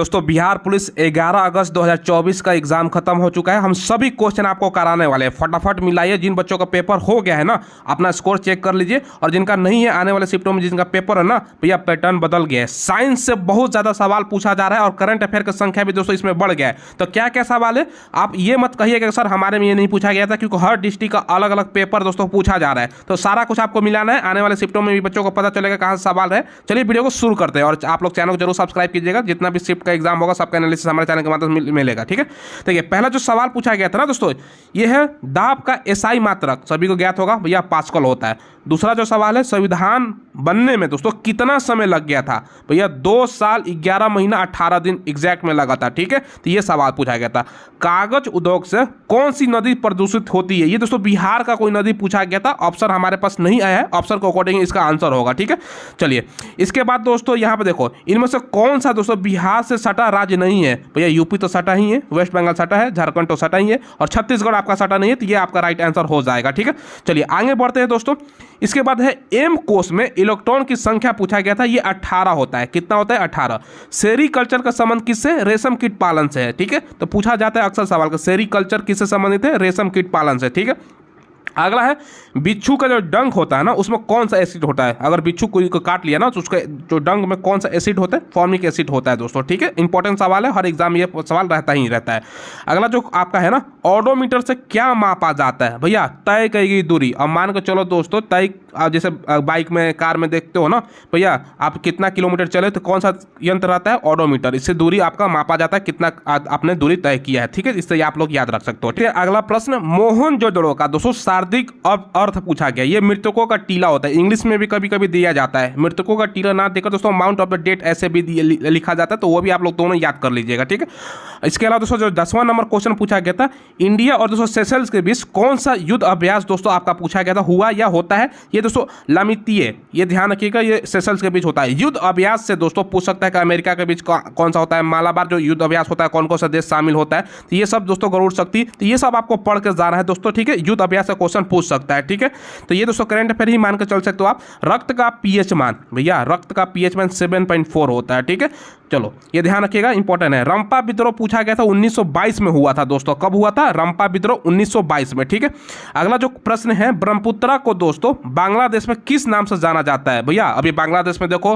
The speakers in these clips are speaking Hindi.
दोस्तों बिहार पुलिस 11 अगस्त 2024 का एग्जाम खत्म हो चुका है। हम सभी क्वेश्चन आपको कराने वाले हैं। फटाफट मिलाइए। जिन बच्चों का पेपर हो गया है ना, अपना स्कोर चेक कर लीजिए, और जिनका नहीं है आने वाले शिफ्टों में जिनका पेपर है ना भैया, पैटर्न बदल गया है। साइंस से बहुत ज्यादा सवाल पूछा जा रहा है और करंट अफेयर की संख्या भी दोस्तों इसमें बढ़ गया है। तो क्या क्या सवाल है आप ये मत कहिए कि सर हमारे में ये नहीं पूछा गया था, क्योंकि हर डिस्ट्रिक्ट का अलग अलग पेपर दोस्तों पूछा जा रहा है। तो सारा कुछ आपको मिलाना है। आने वाले शिफ्टों में भी बच्चों को पता चलेगा कहाँ से सवाल है। चलिए वीडियो को शुरू करते हैं, और आप लोग चैनल को जरूर सब्सक्राइब कीजिएगा। जितना भी शिफ्ट का एग्जाम होगा सबका एनालिसिस हमारे चैनल के माध्यम से मिलेगा। ठीक है, देखिए पहला जो सवाल पूछा गया था ना दोस्तों, ये है दाब का एसआई मात्रक। सभी को ज्ञात होगा भैया, पास्कल होता है। दूसरा जो सवाल है, संविधान बनने में दोस्तों कितना समय लग गया था? भैया 2 साल 11 महीना 18 दिन एग्जैक्ट में लगा था। ठीक है, तो ये सवाल पूछा गया था। कागज उद्योग से कौन सी नदी प्रदूषित होती है? ये दोस्तों बिहार का कोई नदी पूछा गया था। ऑप्शन हमारे पास नहीं आया है, ऑप्शन के अकॉर्डिंग इसका आंसर होगा। ठीक है, चलिए इसके बाद दोस्तों यहाँ पे देखो, इनमें से कौन सा दोस्तों बिहार से सटा राज्य नहीं है? भैया यूपी तो सटा ही है, वेस्ट बंगाल सटा है, झारखंड तो सटा ही है, और छत्तीसगढ़ आपका सटा नहीं है। तो ये आपका राइट आंसर हो जाएगा। ठीक है, चलिए आगे बढ़ते हैं दोस्तों। इसके बाद है एम कोष में इलेक्ट्रॉन की संख्या पूछा गया था। ये 18 होता है। कितना होता है? 18। सेरीकल्चर का संबंध किससे? रेशम कीट पालन से है। ठीक है, तो पूछा जाता है अक्सर सवाल का, सेरीकल्चर किससे संबंधित है? रेशम कीट पालन से। ठीक है, अगला है बिच्छू का जो डंक होता है ना, उसमें कौन सा एसिड होता है? अगर बिच्छू को काट लिया ना तो उसके जो डंक में कौन सा एसिड होता है? फॉर्मिक एसिड होता है दोस्तों। ठीक है, इंपॉर्टेंट सवाल है, हर एग्जाम ये सवाल रहता ही रहता है। अगला जो आपका है ना, ऑडोमीटर से क्या मापा जाता है? भैया तय की गई दूरी। अब मान के चलो दोस्तों, तय जैसे बाइक में कार में देखते हो ना भैया, आप कितना किलोमीटर चले तो कौन सा यंत्र रहता है? ऑडोमीटर। इससे दूरी आपका मापा जाता है, कितना आपने दूरी तय किया है। ठीक है, इससे आप लोग याद रख सकते हो। ठीक है, अगला प्रश्न, मोहनजोदड़ो का दोस्तों शाब्दिक अर्थ पूछा गया। ये मृतकों का टीला होता है। इंग्लिश में भी कभी कभी दिया जाता है। मृतकों का टीला ना देकर दोस्तों माउंट ऑफ द डेड ऐसे भी लिखा जाता है, तो वो भी आप लोग दोनों याद कर लीजिएगा। ठीक है, इसके अलावा दोस्तों जो 10वां नंबर क्वेश्चन पूछा गया था, इंडिया और दोस्तों सेशल्स के बीच कौन सा युद्ध अभ्यास दोस्तों आपका पूछा गया था, हुआ या होता है? ये दोस्तों लामितीय, ये ध्यान रखिएगा, ये सेशल्स के बीच होता है। युद्ध अभ्यास से दोस्तों पूछ सकता है कि अमेरिका के बीच कौन सा होता है, मालाबार जो युद्ध अभ्यास होता है कौन कौन सा देश शामिल होता है, तो ये सब दोस्तों गरुड़ शक्ति, तो ये सब आपको पढ़ के जाना है दोस्तों। ठीक है, युद्ध अभ्यास का क्वेश्चन पूछ सकता है। ठीक है, तो ये दोस्तों करंट अफेयर ही मान के चल सकते हो आप। रक्त का पीएच मान, भैया रक्त का पीएच मान 7.4 होता है। ठीक है, चलो ये ध्यान रखिएगा, इंपॉर्टेंट है। रंपा विद्रोह पूछा गया था, 1922 में हुआ था दोस्तों। कब हुआ था? रंपा विद्रोह 1922 में। ठीक है, अगला जो प्रश्न है, ब्रह्मपुत्रा को दोस्तों बांग्लादेश में किस नाम से जाना जाता है? भैया अभी बांग्लादेश में देखो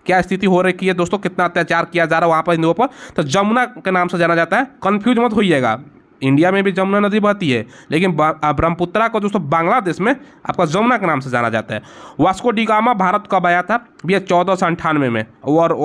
क्या स्थिति हो रही है दोस्तों, कितना अत्याचार किया जा रहा है वहां पर हिंदुओं पर। तो जमुना के नाम से जाना जाता है। कंफ्यूज मत होइएगा, इंडिया में भी जमुना नदी बहती है, लेकिन ब्रह्मपुत्रा को दोस्तों बांग्लादेश में आपका जमुना के नाम से जाना जाता है। वास्को डिगामा भारत कब आया था? भैया 1498 में। और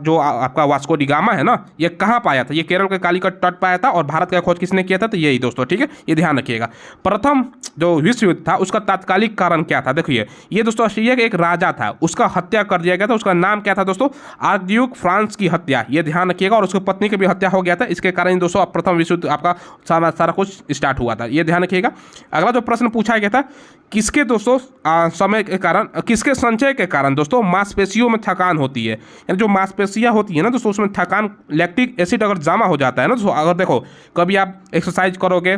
जो आपका वास्को डिगामा है ना, ये कहाँ पाया था? ये केरल के कालीकट तट पाया था। और भारत का खोज किसने किया था? तो यही दोस्तों। ठीक है, ये ध्यान रखिएगा। प्रथम जो विश्व युद्ध था उसका तात्कालिक कारण क्या था? देखिए ये दोस्तों ऑस्ट्रेलिया का एक राजा था, उसका हत्या कर दिया गया था। उसका नाम क्या था दोस्तों? आर्चड्यूक फ्रांस की हत्या। ये ध्यान रखिएगा। और उसकी पत्नी की भी हत्या हो गया था। इसके कारण दोस्तों प्रथम विश्व युद्ध आपका सारा कुछ स्टार्ट हुआ था। ये ध्यान रखिएगा। अगला जो प्रश्न पूछा गया था, किसके दोस्तों समय के कारण, किसके संचय के कारण दोस्तों मांसपेशियों में थकान होती है? यानी जो मांसपेशियां होती है ना दोस्तों, उसमें थकान, लैक्टिक एसिड अगर जमा हो जाता है ना दोस्तों, अगर देखो कभी आप एक्सरसाइज करोगे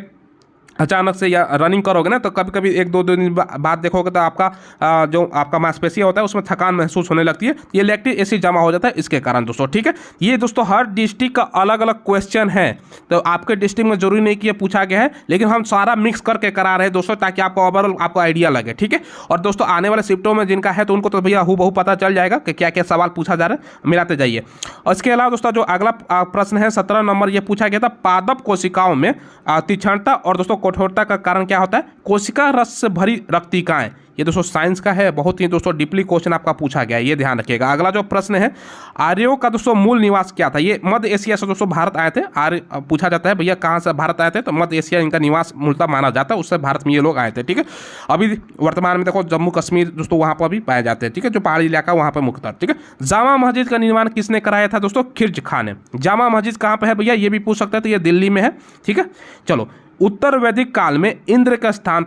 अचानक से या रनिंग करोगे ना, तो कभी कभी 1-2 दिन बाद देखोगे तो आपका जो आपका मांसपेशियां होता है उसमें थकान महसूस होने लगती है। ये लैक्टिक एसिड जमा हो जाता है इसके कारण दोस्तों। ठीक है, ये दोस्तों हर डिस्ट्रिक्ट का अलग अलग क्वेश्चन है, तो आपके डिस्ट्रिक्ट में जरूरी नहीं कि ये पूछा गया है, लेकिन हम सारा मिक्स करके करा रहे हैं दोस्तों, ताकि आपको ओवरऑल आपको आइडिया लगे। ठीक है, और दोस्तों आने वाले शिफ्टों में जिनका है तो उनको तो भैया हूबहू पता चल जाएगा कि क्या क्या सवाल पूछा जा रहा है, मिलाते जाइए। और इसके अलावा दोस्तों जो अगला प्रश्न है 17 नंबर, ये पूछा गया था, पादप कोशिकाओं में तीक्ष्णता और दोस्तों कठोरता का कारण क्या होता है? कोशिका रस से भरी रक्तिकाएं। ये दोस्तों साइंस का है, बहुत ही दोस्तों डीपली क्वेश्चन आपका पूछा गया है, ये ध्यान रखिएगा। अगला जो प्रश्न है, आर्यों का दोस्तों मूल निवास क्या था? ये मध्य एशिया से दोस्तों भारत आए थे। आर्य पूछा जाता है भैया कहाँ से भारत आए थे, तो मध्य एशिया इनका निवास मूलतः माना जाता है, उससे भारत में ये लोग आए थे। ठीक है, अभी वर्तमान में देखो जम्मू कश्मीर दोस्तों वहाँ पर भी पाए जाते हैं। ठीक है, जो पहाड़ी इलाका वहाँ पर मुख्यतः। ठीक है, जामा मस्जिद का निर्माण किसने कराया था दोस्तों? खिलजी खान ने। जामा मस्जिद कहाँ पर है भैया, ये भी पूछ सकते हैं, तो ये दिल्ली में है। ठीक है, चलो उत्तर वैदिक काल में इंद्र का स्थान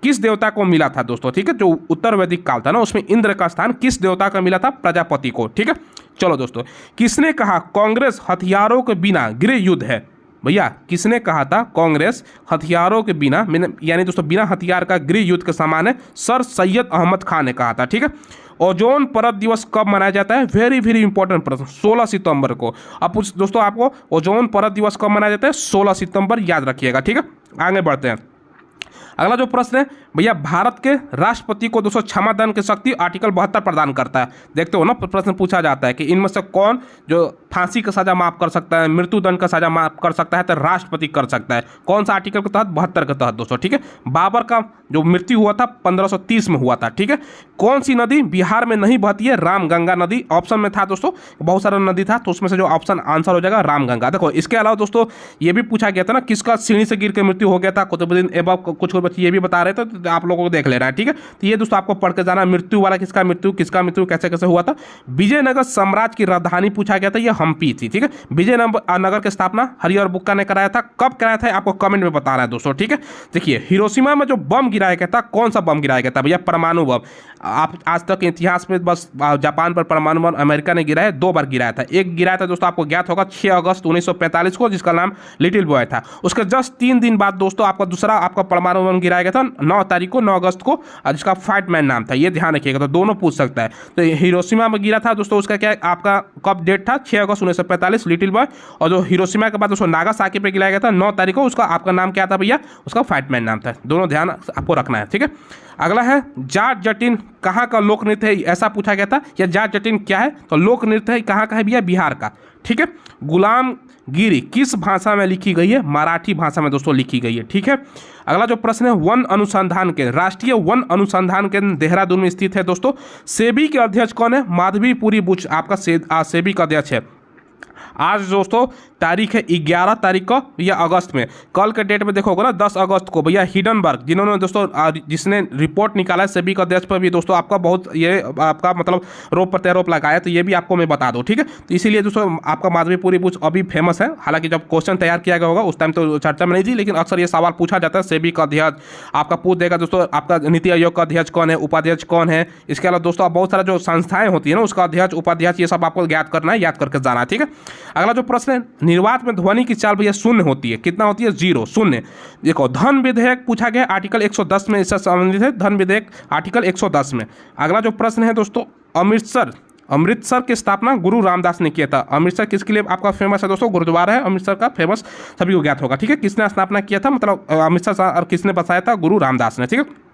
किस देवता को मिला था दोस्तों? ठीक है, जो उत्तर वैदिक काल था ना उसमें इंद्र का स्थान किस देवता का मिला था? प्रजापति को। ठीक है, चलो दोस्तों, किसने कहा कांग्रेस हथियारों के बिना गृह युद्ध है? भैया किसने कहा था कांग्रेस हथियारों के बिना यानी दोस्तों बिना हथियार का गृह युद्ध के समान है? सर सैयद अहमद खान ने कहा था। ठीक है। ओजोन परत दिवस कब मनाया जाता है? वेरी वेरी इंपॉर्टेंट प्रश्न, 16 सितंबर को। अब दोस्तों आपको ओजोन परत दिवस कब मनाया जाता है? 16 सितंबर, याद रखिएगा। ठीक है, आगे बढ़ते हैं। अगला जो प्रश्न है भैया, भारत के राष्ट्रपति को दोस्तों क्षमा दंड की शक्ति आर्टिकल 72 प्रदान करता है। देखते हो ना, प्रश्न पूछा जाता है कि इनमें से कौन जो फांसी का सजा माफ कर सकता है, मृत्यु दंड का सजा माफ कर सकता है, तो राष्ट्रपति कर सकता है। कौन सा आर्टिकल के तहत? 72 के तहत दोस्तों। ठीक है। बाबर का जो मृत्यु हुआ था 1530 में हुआ था। ठीक है। कौन सी नदी बिहार में नहीं बहती है? रामगंगा नदी। ऑप्शन में था दोस्तों, बहुत सारा नदी था, तो उसमें से जो ऑप्शन आंसर हो जाएगा रामगंगा। देखो इसके अलावा दोस्तों ये भी पूछा गया था ना, किसका सीढ़ी से गिर के मृत्यु हो गया था? कुतुबुद्दीन ऐबक। कुछ बच्चे ये भी बता रहे थे, तो आप लोगों को देख ले रहा है। ठीक है। तो ये दोस्तों आपको पढ़ के जाना, मृत्यु वाला किसका मृत्यु कैसे कैसे हुआ था। विजयनगर साम्राज्य की राजधानी पूछा गया था, ये हम्पी थी। ठीक है। विजयनगर की स्थापना हरिहर बुक्का ने कराया था। कब कराया था आपको कमेंट में बताना है दोस्तों। ठीक है। देखिए हिरोशिमा में जो बम गिराया गया था, कौन सा बम गिराया गया था भैया? परमाणु बम। आप आज तक इतिहास में बस जापान पर परमाणु बम अमेरिका ने गिराया, 2 बार गिराया था। एक गिराया था दोस्तों आपको ज्ञात होगा 6 अगस्त 1945 को, जिसका नाम लिटिल बॉय था। उसके जस्ट 3 दिन बाद दोस्तों आपका दूसरा आपका परमाणु बम गिराया गया था 9 अगस्त को, जिसका फाइटमैन नाम था। ये ध्यान रखिएगा, तो दोनों पूछ सकता है। तो हिरोशिमा में गिरा था दोस्तों, उसका क्या आपका कब डेट था? 6 अगस्त 1945 लिटिल बॉय। और जो हिरोशिमा के बाद दोस्तों नागासाकी पे गिराया गया था 9 तारीख को, उसका आपका नाम क्या था भैया? उसका फाइटमैन नाम था। दोनों ध्यान आपको रखना है। ठीक है। अगला है जाट जटिन कहाँ का लोक नृत्य है? ऐसा पूछा गया था। या जाट जटिन क्या है? तो लोक नृत्य है कहाँ का है भैया? बिहार का। ठीक है। गुलामगिरी किस भाषा में लिखी गई है? मराठी भाषा में दोस्तों लिखी गई है। ठीक है। अगला जो प्रश्न है, वन अनुसंधान केंद्र, राष्ट्रीय वन अनुसंधान केंद्र देहरादून में स्थित है दोस्तों। सेबी के अध्यक्ष कौन है? माधवीपुरी बुच आपका सेबी का अध्यक्ष है। आज दोस्तों तारीख है 11 तारीख को या अगस्त में, कल के डेट में देखोगे ना 10 अगस्त को भैया हिडनबर्ग, जिन्होंने दोस्तों जिसने रिपोर्ट निकाला है सेबी के अध्यक्ष पर भी दोस्तों आपका बहुत ये आपका मतलब रोप प्रत्यारोप लगाया, तो ये भी आपको मैं बता दूं। ठीक है। तो इसीलिए दोस्तों आपका माधवीपुरी बुच अभी फेमस है। हालांकि जब क्वेश्चन तैयार किया गया होगा उस टाइम तो चर्चा में नहीं थी, लेकिन अक्सर ये सवाल पूछा जाता है। सेबी का अध्यक्ष आपका पूछ देगा दोस्तों, आपका नीति आयोग का अध्यक्ष कौन है, उपाध्यक्ष कौन है। इसके अलावा दोस्तों बहुत सारा जो संस्थाएं होती है ना, उसका अध्यक्ष उपाध्यक्ष ये सब आपको याद करना है, याद करके जाना है। ठीक है। अगला जो प्रश्न है, निर्वात में ध्वनि की चाल भैया शून्य होती है। कितना होती है? 0, शून्य। देखो धन विधेयक पूछा गया आर्टिकल 110 में, इससे संबंधित है धन विधेयक आर्टिकल 110 में। अगला जो प्रश्न है दोस्तों, अमृतसर की स्थापना गुरु रामदास ने किया था। अमृतसर किसके लिए आपका फेमस है दोस्तों? गुरुद्वारा है अमृतसर का फेमस, सभी को ज्ञात होगा। ठीक है। किसने स्थापना किया था, मतलब अमृतसर और किसने बसाया था? गुरु रामदास ने। ठीक है।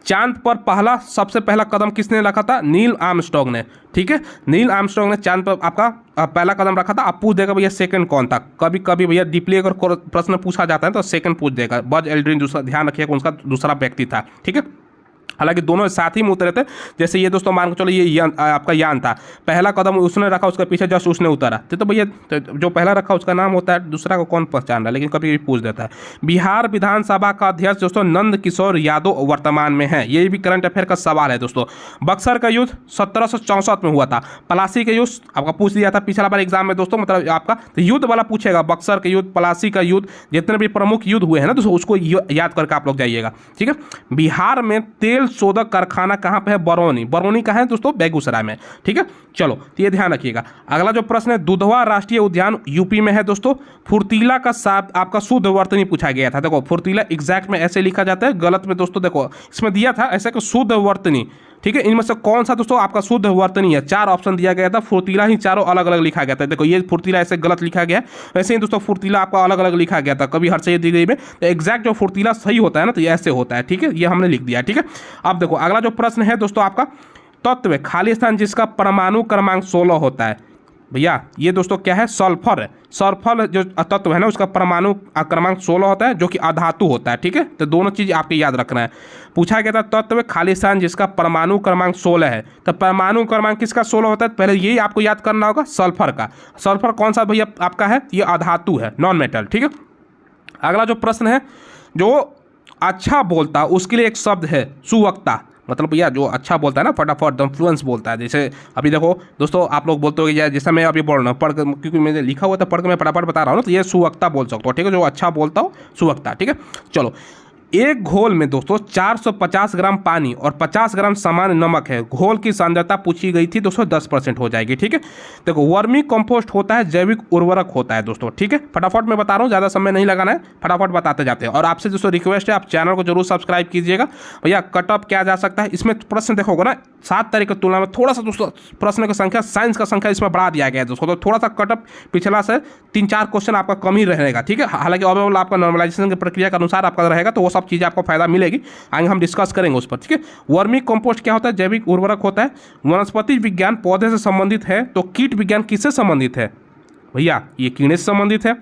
चांद पर सबसे पहला कदम किसने रखा था? नील आर्मस्ट्रांग ने। ठीक है। नील आर्मस्ट्रांग ने चांद पर आपका पहला कदम रखा था। आप पूछ देगा भैया सेकंड कौन था? कभी कभी भैया डीपली अगर प्रश्न पूछा जाता है तो सेकंड पूछ देगा। बज एल्ड्रिन दूसरा, ध्यान रखिएगा उनका दूसरा व्यक्ति था। ठीक है। हालांकि दोनों साथ ही में उतरे थे। जैसे ये दोस्तों मान के चलो ये आपका यान था, पहला कदम उसने रखा, उसके पीछे जस्ट उसने उतारा, तो भैया जो पहला रखा उसका नाम होता है, दूसरा को कौन पहचान रहा है, लेकिन कभी कभी पूछ देता है। बिहार विधानसभा का अध्यक्ष दोस्तों नंद किशोर यादव वर्तमान में है। ये भी करंट अफेयर का सवाल है दोस्तों। बक्सर का युद्ध 1764 में हुआ था। प्लासी का युद्ध आपका पूछ दिया था पिछला बार एग्जाम में दोस्तों, मतलब आपका तो युद्ध वाला पूछेगा। बक्सर का युद्ध, प्लासी का युद्ध, जितने भी प्रमुख युद्ध हुए हैं ना दोस्तों, उसको याद करके आप लोग जाइएगा। ठीक है। बिहार में तेल शोधक कारखाना कहां पे है? बरौनी का है दोस्तों, बेगूसराय में। ठीक है। चलो तो ये ध्यान रखिएगा। अगला जो प्रश्न है, दुधवा राष्ट्रीय उद्यान यूपी में है दोस्तों। फुर्तीला का शब्द आपका शुद्ध वर्तनी पूछा गया था। देखो फुर्तीला एग्जैक्ट में ऐसे लिखा जाता है, गलत में दोस्तों देखो इसमें दिया था ऐसे कि शुद्ध वर्तनी। ठीक है। इनमें से कौन सा दोस्तों आपका शुद्ध वर्तनी है? 4 ऑप्शन दिया गया था, फुर्तीला ही चारों अलग अलग लिखा गया था। देखो ये फुर्तीला ऐसे गलत लिखा गया है, वैसे ही दोस्तों फुर्तीला आपका अलग अलग लिखा गया था, कभी हर से दी गई में। तो एग्जैक्ट जो फुर्तीला सही होता है ना, तो ये ऐसे होता है। ठीक है। ये हमने लिख दिया। ठीक है। अब देखो अगला जो प्रश्न है दोस्तों आपका, तत्व खाली स्थान जिसका परमाणु क्रमांक 16 होता है भैया, ये दोस्तों क्या है? सल्फर है। सल्फर जो तत्व है ना, उसका परमाणु क्रमांक 16 होता है, जो कि अधातु होता है। ठीक है। तो दोनों चीज आपको याद रखना है। पूछा गया था तत्व खाली स्थान जिसका परमाणु क्रमांक 16 है, तो परमाणु क्रमांक किसका 16 होता है? पहले यही आपको याद करना होगा, सल्फर का। सल्फर कौन सा भैया आपका है? ये अधातु है, नॉन मेटल। ठीक है। अगला जो प्रश्न है, जो अच्छा बोलता उसके लिए एक शब्द है सुवक्ता। मतलब भैया जो अच्छा बोलता है ना, फटाफट फ्लुएंस बोलता है। जैसे अभी देखो दोस्तों आप लोग बोलते हो जैसे मैं अभी बोल रहा हूँ, पढ़ क्योंकि मैंने लिखा हुआ था, पढ़ के मैं फटाफट बता रहा हूँ ना, तो ये सुवक्ता बोल सकता हूँ। ठीक है। जो अच्छा बोलता हो सुवक्ता। ठीक है। चलो एक घोल में दोस्तों 450 ग्राम पानी और 50 ग्राम सामान्य नमक है, घोल की सांद्रता पूछी गई थी दोस्तों 10% हो जाएगी। ठीक है, देखो वर्मी कंपोस्ट होता है जैविक उर्वरक होता है दोस्तों। ठीक है, फटाफट मैं बता रहा हूँ, ज़्यादा समय नहीं लगाना है, फटाफट बताते जाते हैं। और आपसे दोस्तों रिक्वेस्ट है, आप चैनल को जरूर सब्सक्राइब कीजिएगा। भैया कटअप क्या जा सकता है इसमें प्रश्न देखोगे ना 7 तारीख की तुलना में थोड़ा सा दोस्तों प्रश्न की संख्या, साइंस का संख्या इसमें बढ़ा दिया गया है दोस्तों, तो थोड़ा सा कटअप पिछला से 3-4 क्वेश्चन आपका कम ही रहेगा। ठीक है, हालांकि ओवरऑल आपका नॉर्मलाइजेशन की प्रक्रिया के अनुसार आपका रहेगा, तो वो सब चीज़ें आपको फायदा मिलेगी, आगे हम डिस्कस करेंगे उस पर। ठीक है, वर्मी कंपोस्ट क्या होता है, जैविक उर्वरक होता है। वनस्पति विज्ञान पौधे से संबंधित है, तो कीट विज्ञान किससे संबंधित है, भैया ये कीड़े से संबंधित है।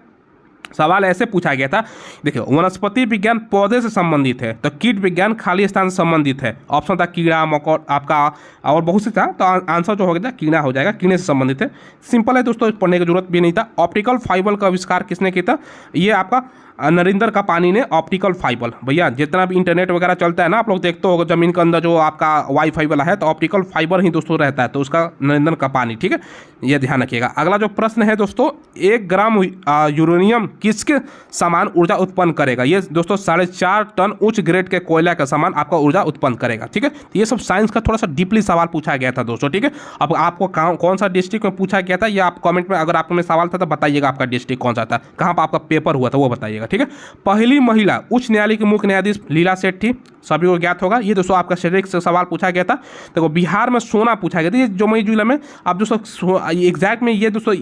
सवाल ऐसे पूछा गया था, देखिए वनस्पति विज्ञान पौधे से संबंधित है, तो कीट विज्ञान खाली स्थान से संबंधित है। ऑप्शन था कीड़ा, मकोड़ आपका और बहुत से था, तो आंसर जो हो गया कीड़ा हो जाएगा, कीड़े से संबंधित है। सिंपल है दोस्तों, पढ़ने की जरूरत भी नहीं था। ऑप्टिकल फाइबर का आविष्कार किसने किया था, ये आपका नरेंद्र का पानी ने ऑप्टिकल फाइबर। भैया जितना भी इंटरनेट वगैरह चलता है ना, आप लोग देखते हो जमीन के अंदर जो आपका वाईफाई वाला है, तो ऑप्टिकल फाइबर ही दोस्तों रहता है, तो उसका नरेंद्र का पानी। ठीक है, ये ध्यान रखिएगा। अगला जो प्रश्न है दोस्तों, 1 ग्राम यूरेनियम किसके समान ऊर्जा उत्पन्न करेगा, ये दोस्तों 4.5 टन उच्च ग्रेड के कोयला का समान आपका ऊर्जा उत्पन्न करेगा। ठीक है, तो ये सब साइंस का थोड़ा सा डीपली सवाल पूछा गया था दोस्तों। ठीक है, अब आपको कौन सा डिस्ट्रिक्ट में पूछा गया था, ये आप कमेंट में अगर आपको में सवाल था तो बताइएगा, आपका डिस्ट्रिक्ट कौन सा था, कहाँ पर आपका पेपर हुआ था वो बताइएगा। ठीक है, पहली महिला उच्च न्यायालय की मुख्य न्यायाधीश लीला सेठ थी, सभी को ज्ञात होगा। ये दोस्तों आपका शरीर से सवाल पूछा गया था। देखो बिहार में सोना पूछा गया था, ये जमुई जिला में। अब दोस्तों एग्जैक्ट में ये दोस्तों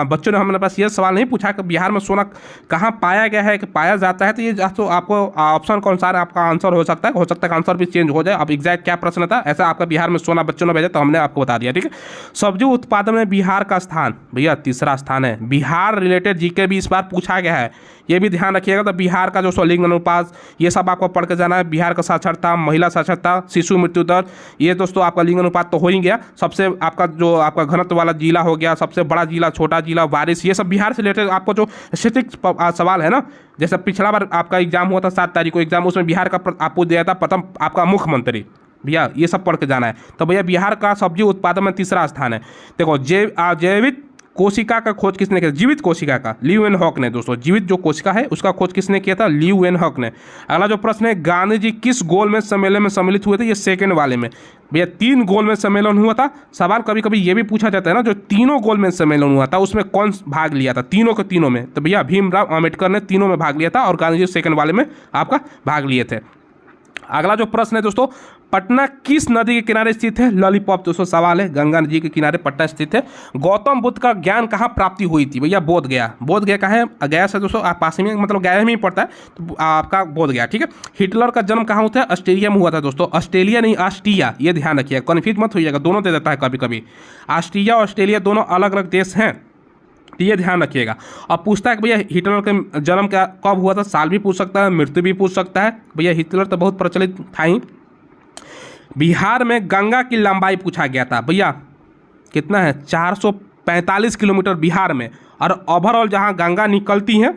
बच्चों ने हमारे पास ये सवाल नहीं पूछा कि बिहार में सोना कहाँ पाया गया है, कि पाया जाता है, तो ये दोस्तों आपको ऑप्शन के अनुसार आपका आंसर हो सकता है आंसर भी चेंज हो जाए। अब एग्जैक्ट क्या प्रश्न था, ऐसा आपका बिहार में सोना बच्चों ने भेजा, तो हमने आपको बता दिया। ठीक है, सब्जी उत्पादन में बिहार का स्थान, भैया 3रा स्थान है। बिहार रिलेटेड जीके भी इस बार पूछा गया है, ये भी ध्यान रखिएगा। तो बिहार का जो लिंग अनुपात ये सब आपको पढ़ के जाना है। बिहार का साक्षरता, महिला साक्षरता, शिशु मृत्यु दर, ये दोस्तों आपका लिंग अनुपात तो हो ही गया। सबसे आपका जो आपका घनत्व वाला जिला हो गया, सबसे बड़ा जिला, छोटा जिला, बारिश, ये सब बिहार से रिलेटेड आपको जो स्टैटिक सवाल है ना, जैसे पिछला बार आपका एग्जाम हुआ था 7 तारीख को एग्जाम, उसमें बिहार का आपको दिया था प्रथम आपका मुख्यमंत्री, भैया ये सब पढ़ के जाना है। तो भैया बिहार का सब्जी उत्पादन में 3रा स्थान है। देखो जैविक कोशिका का खोज किसने किया, जीवित कोशिका का ल्यूवेनहॉक ने दोस्तों, जीवित जो कोशिका है उसका खोज किसने किया था, ल्यूवेनहॉक ने। अगला जो प्रश्न है, गांधी जी किस गोलमेज सम्मेलन में सम्मिलित हुए थे, ये सेकंड वाले में। भैया 3 गोलमेज सम्मेलन हुआ था। सवाल कभी कभी ये भी पूछा जाता है ना, जो तीनों गोलमेज सम्मेलन हुआ था उसमें कौन भाग लिया था, तीनों के तीनों में, तो भैया भीमराव अम्बेडकर ने तीनों में भाग लिया था, और गांधी जी सेकंड वाले में आपका भाग लिए थे। अगला जो प्रश्न है दोस्तों, पटना किस नदी के किनारे स्थित है, लॉलीपॉप दोस्तों सवाल है, गंगा नदी के किनारे पटना स्थित है। गौतम बुद्ध का ज्ञान कहाँ प्राप्ति हुई थी, भैया बोध गया। बोध गया कहाँ है, गया से दोस्तों आप पास में, मतलब गया में ही पड़ता है, तो आपका बोध गया। ठीक है, हिटलर का जन्म कहाँ हुआ था, ऑस्ट्रेलिया में हुआ था दोस्तों, ऑस्ट्रेलिया नहीं ऑस्ट्रिया, ये ध्यान रखिएगा, कन्फ्यूज मत होइएगा, दोनों दे देता है कभी कभी। ऑस्ट्रिया ऑस्ट्रेलिया दोनों अलग अलग देश हैं, तो ये ध्यान रखिएगा। अब पूछता है कि भैया हिटलर का जन्म क्या कब हुआ था, साल भी पूछ सकता है, मृत्यु भी पूछ सकता है। भैया हिटलर तो बहुत प्रचलित था ही। बिहार में गंगा की लंबाई पूछा गया था, भैया कितना है, 445 किलोमीटर बिहार में, और ओवरऑल जहाँ गंगा निकलती हैं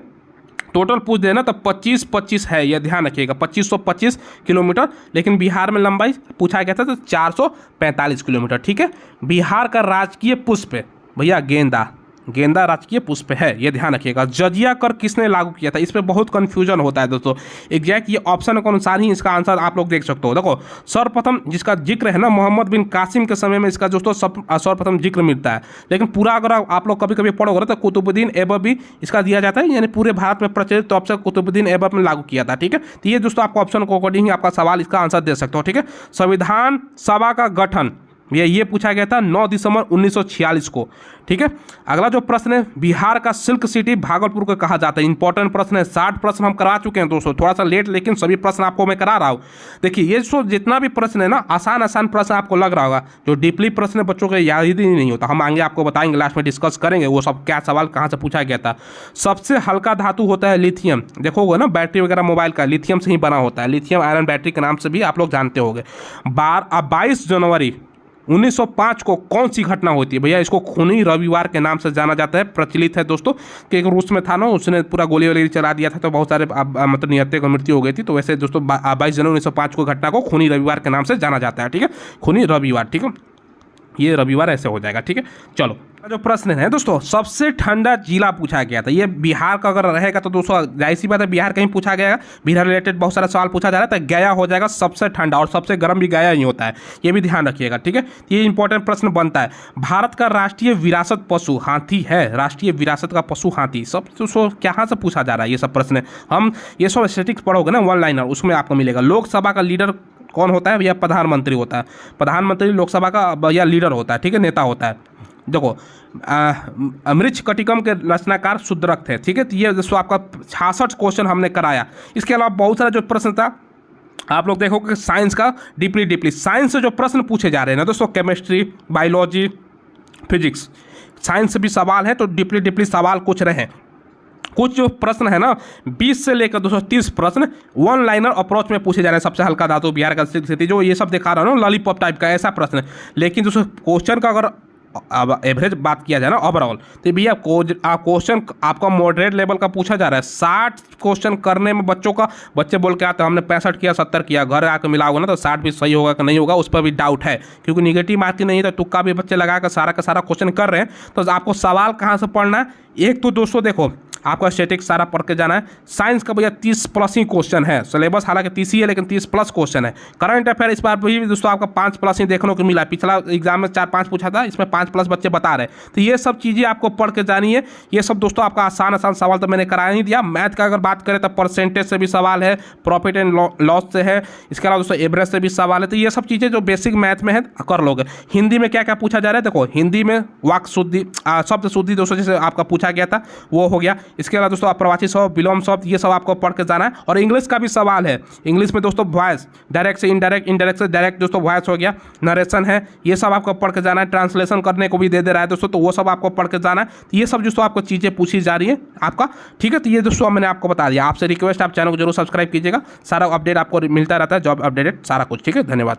टोटल पूछ देना तो 25 है, यह ध्यान रखिएगा, 2525 किलोमीटर, लेकिन बिहार में लंबाई पूछा गया था तो 445 किलोमीटर। ठीक है, बिहार का राजकीय पुष्प भैया गेंदा, गेंदा राजकीय पुष्प है, ये ध्यान रखिएगा। जजिया कर किसने लागू किया था, इस पर बहुत कंफ्यूजन होता है दोस्तों। एग्जैक्ट ये ऑप्शन के अनुसार ही इसका आंसर आप लोग देख सकते हो। देखो सर्वप्रथम जिसका जिक्र है ना, मोहम्मद बिन कासिम के समय में इसका दोस्तों सर्वप्रथम जिक्र मिलता है, लेकिन पूरा अगर आप लोग कभी कभी पढ़ोगे तो कुतुबुद्दीन ऐबक इसका दिया जाता है, यानी पूरे भारत में प्रचलित तौर से कुतुबुद्दीन ऐबक में लागू किया था। ठीक है, तो ये दोस्तों आपको ऑप्शन को अकॉर्डिंग आपका सवाल इसका आंसर दे सकते हो। ठीक है, संविधान सभा का गठन ये पूछा गया था 9 दिसंबर 1946 को। ठीक है, अगला जो प्रश्न है, बिहार का सिल्क सिटी भागलपुर को कहा जाता है, इंपॉर्टेंट प्रश्न है। 60 प्रश्न हम करा चुके हैं दोस्तों, थोड़ा सा लेट, लेकिन सभी प्रश्न आपको मैं करा रहा हूँ। देखिए ये जो जितना भी प्रश्न है ना, आसान प्रश्न आपको लग रहा होगा, जो डीपली प्रश्न बच्चों को याद ही नहीं होता, हम आगे आपको बताएंगे, लास्ट में डिस्कस करेंगे वो सब क्या सवाल कहाँ से पूछा गया था। सबसे हल्का धातु होता है लिथियम, देखोगे ना बैटरी वगैरह मोबाइल का लिथियम से ही बना होता है, लिथियम आयरन बैटरी के नाम से भी आप लोग जानते होंगे। 22 जनवरी 1905 को कौन सी घटना होती है, भैया इसको खूनी रविवार के नाम से जाना जाता है, प्रचलित है दोस्तों, कि एक रूस में था ना, उसने पूरा गोली वोली चला दिया था, तो बहुत सारे मतलब निहत्थे की मृत्यु हो गई थी। तो वैसे दोस्तों 22 जनवरी 1905 को घटना को खूनी रविवार के नाम से जाना जाता है। ठीक है, खूनी रविवार। ठीक है, ये रविवार ऐसे हो जाएगा, ठीक है। चलो जो प्रश्न है दोस्तों, सबसे ठंडा जिला पूछा गया था, ये बिहार का अगर रहेगा तो दोस्तों जाहिर सी बात है बिहार कहीं पूछा गया, बिहार रिलेटेड बहुत सारा सवाल पूछा जा रहा है, तो गया हो जाएगा सबसे ठंडा, और सबसे गर्म भी गया ही होता है, ये भी ध्यान रखिएगा, ठीक है। ये इंपॉर्टेंट प्रश्न बनता है। भारत का राष्ट्रीय विरासत पशु हाथी है, राष्ट्रीय विरासत का पशु हाथी, सब दोस्तों कहाँ से पूछा जा रहा है ये सब प्रश्न। हम ये सब स्टैटिस्टिक्स पढ़ोगे ना वन लाइनर, उसमें आपको मिलेगा। लोकसभा का लीडर कौन होता है भैया? प्रधानमंत्री होता है। प्रधानमंत्री लोकसभा का भैया लीडर होता है, ठीक है, नेता होता है। देखो मृक्ष कटिकम के रचनाकार शूद्रक थे, ठीक है। तो ये दोस्तों आपका 66 क्वेश्चन हमने कराया। इसके अलावा बहुत सारा जो प्रश्न था आप लोग देखोगे साइंस का डीपली साइंस से जो प्रश्न पूछे जा रहे हैं ना दोस्तों, केमिस्ट्री, बायोलॉजी, फिजिक्स, साइंस से भी सवाल है, तो डीपली सवाल कुछ रहे। कुछ जो प्रश्न है ना 20 से लेकर 230 प्रश्न वन लाइनर अप्रोच में पूछे जा रहे हैं। सबसे हल्का धातु, बिहार का स्थिति, जो ये सब दिखा रहा हूँ ना लॉलीपॉप टाइप का ऐसा प्रश्न। लेकिन दोस्तों क्वेश्चन का अगर अब एवरेज बात किया जाए ना ओवरऑल, तो भैया क्वेश्चन आपका मॉडरेट लेवल का पूछा जा रहा है। 60 क्वेश्चन करने में बच्चे बोल के आते हैं हमने 65 किया 70 किया, घर आकर मिलाओगे ना तो 60 भी सही होगा कि नहीं होगा उस पर भी डाउट है, क्योंकि निगेटिव मार्किंग नहीं है। तो तुक्का भी बच्चे लगा कर सारा का सारा क्वेश्चन कर रहे हैं। तो आपको सवाल कहाँ से पढ़ना है? एक तो दोस्तों देखो आपका स्टैटिक्स सारा पढ़ के जाना है। साइंस का भैया 30+ ही क्वेश्चन है, सिलेबस हालांकि 30 ही है लेकिन 30+ क्वेश्चन है। करंट अफेयर इस बार भी दोस्तों आपका 5+ ही देखने को मिला। पिछला एग्जाम में 4-5 पूछा था, इसमें 5+ बच्चे बता रहे हैं। तो ये सब चीज़ें आपको पढ़ के जानी है। ये सब दोस्तों आपका आसान सवाल तो मैंने करा नहीं दिया। मैथ का अगर बात करें तो परसेंटेज से भी सवाल है, प्रॉफिट एंड लॉस से है, इसके अलावा दोस्तों एवरेज से भी सवाल है। तो ये सब चीज़ें जो बेसिक मैथ में है कर लोगे। हिंदी में क्या क्या पूछा जा रहा है देखो, हिंदी में वाक शुद्धि, शब्द शुद्धि दोस्तों जैसे आपका पूछा गया था वो हो गया। इसके अलावा दोस्तों प्रवाची शब्द, विलोम शब्द, ये सब आपको पढ़ के जाना है। और इंग्लिश का भी सवाल है। इंग्लिश में दोस्तों वॉइस, डायरेक्ट से इनडायरेक्ट, इनडायरेक्ट से डायरेक्ट दोस्तों वॉइस हो गया, नरेशन है, ये सब आपको पढ़ के जाना है। ट्रांसलेशन करने को भी दे रहा है दोस्तों, तो वो सब आपको पढ़ के जाना है। तो ये सब दोस्तों आपको चीज़ें पूछी जा रही है आपका, ठीक है। तो ये दोस्तों मैंने आपको बता दिया। आपसे रिक्वेस्ट आप चैनल को जरूर सब्सक्राइब कीजिएगा, सारा अपडेट आपको मिलता रहता है, जॉब अपडेटेड सारा कुछ, ठीक है। धन्यवाद।